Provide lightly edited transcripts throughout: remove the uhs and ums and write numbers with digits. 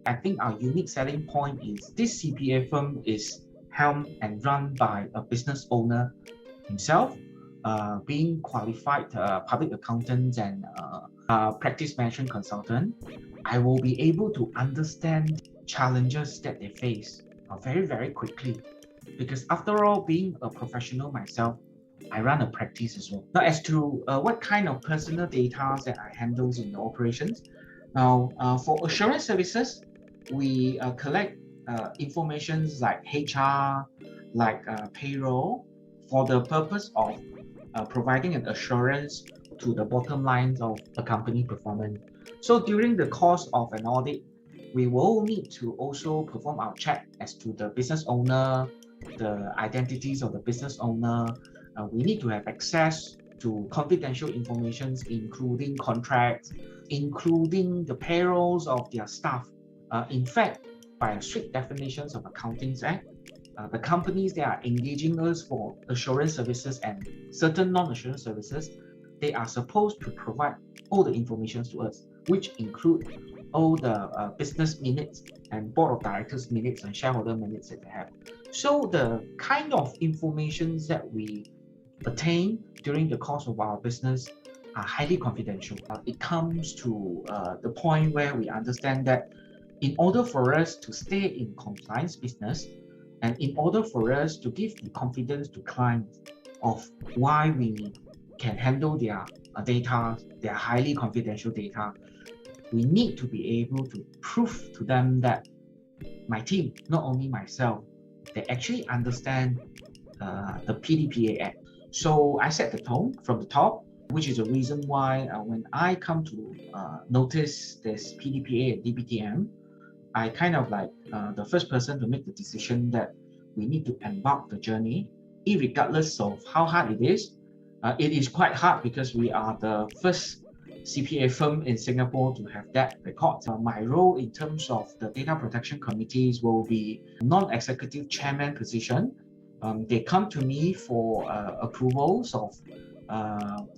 I think our unique selling point is this CPA firm is helmed and run by a business owner himself, being qualified public accountant and practice management consultant. I will be able to understand challenges that they face very, very quickly. Because after all, being a professional myself, I run a practice as well. Now, as to what kind of personal data that I handle in the operations, now for assurance services, we collect information like HR, like payroll, for the purpose of providing an assurance to the bottom lines of a company performance. So during the course of an audit, we will need to also perform our check as to the business owner, the identities of the business owner. We need to have access to confidential information, including contracts, including the payrolls of their staff. In fact, by strict definitions of Accounting Act, the companies that are engaging us for assurance services and certain non-assurance services, they are supposed to provide all the information to us, which include all the business minutes and board of directors minutes and shareholder minutes that they have. So the kind of information that we attain during the course of our business are highly confidential. It comes to the point where we understand that in order for us to stay in compliance business, and in order for us to give the confidence to clients of why we can handle their data, their highly confidential data, we need to be able to prove to them that my team, not only myself, they actually understand the PDPA Act. So I set the tone from the top, which is the reason why when I come to notice this PDPA and DPTM, I kind of like the first person to make the decision that we need to embark the journey, irregardless of how hard it is. It is quite hard because we are the first CPA firm in Singapore to have that record. My role in terms of the data protection committees will be non-executive chairman position. They come to me for approvals of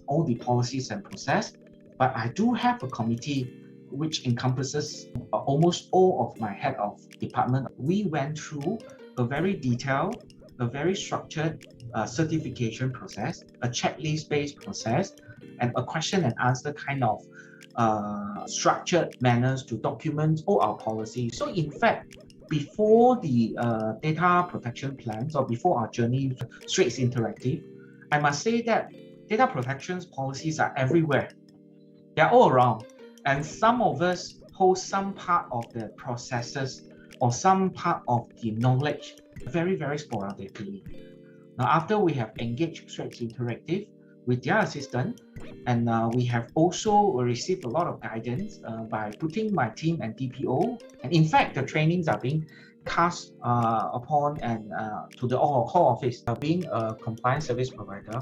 all the policies and process, but I do have a committee which encompasses almost all of my head of department. We went through a very detailed, a very structured certification process, a checklist-based process, and a question and answer kind of structured manners to document all our policies. So in fact, before the data protection plans or before our journey with Straits Interactive, I must say that data protection policies are everywhere. They're all around. And some of us hold some part of the processes or some part of the knowledge very, very sporadically. Now, after we have engaged Straits Interactive with their assistant, and we have also received a lot of guidance by putting my team and DPO, and in fact, the trainings are being cast upon and to the whole office. Being a compliance service provider,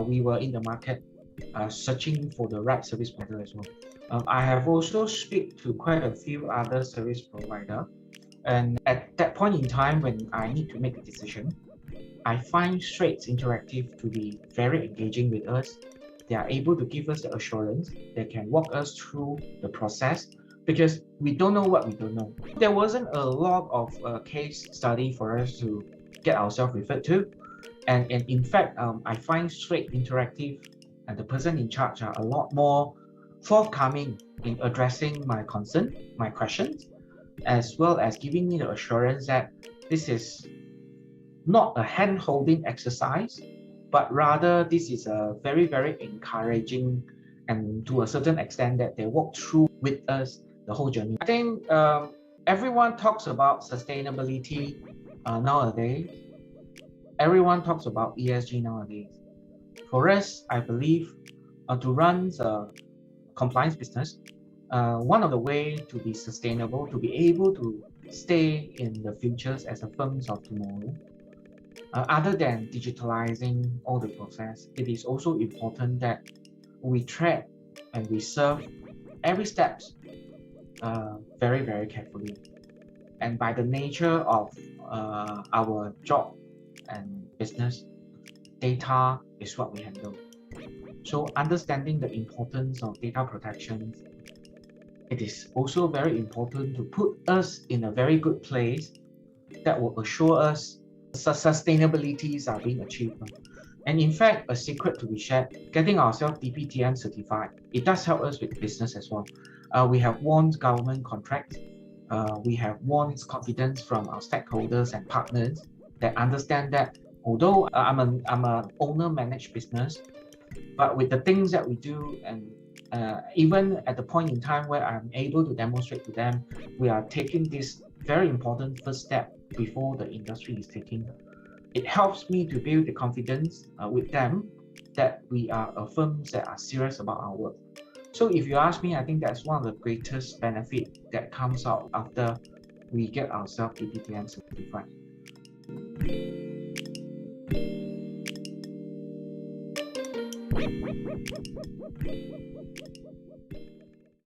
we were in the market searching for the right service provider as well. I have also speak to quite a few other service provider, and at that point in time when I need to make a decision, I find Straits Interactive to be very engaging with us. They are able to give us the assurance. They can walk us through the process because we don't know what we don't know. There wasn't a lot of case study for us to get ourselves referred to. And in fact, I find Straits Interactive and the person in charge are a lot more forthcoming in addressing my concern, my questions, as well as giving me the assurance that this is not a hand-holding exercise, but rather this is a very, very encouraging, and to a certain extent that they walk through with us the whole journey. I think everyone talks about sustainability nowadays. Everyone talks about ESG nowadays. For us, I believe to run a compliance business, one of the ways to be sustainable, to be able to stay in the futures as a firms of tomorrow, other than digitalizing all the process, it is also important that we track and we serve every step very, very carefully. And by the nature of our job and business, data is what we handle. So understanding the importance of data protection it is also very important to put us in a very good place that will assure us sustainabilities are being achieved. And in fact, a secret to be shared, getting ourselves DPTM certified, it does help us with business as well. We have won government contracts. We have won confidence from our stakeholders and partners that understand that although I'm an owner-managed business, but with the things that we do, and even at the point in time where I'm able to demonstrate to them, we are taking this very important first step before the industry is taking. It helps me to build the confidence with them that we are a firm that are serious about our work. So if you ask me, I think that's one of the greatest benefits that comes out after we get ourselves DPTM certified.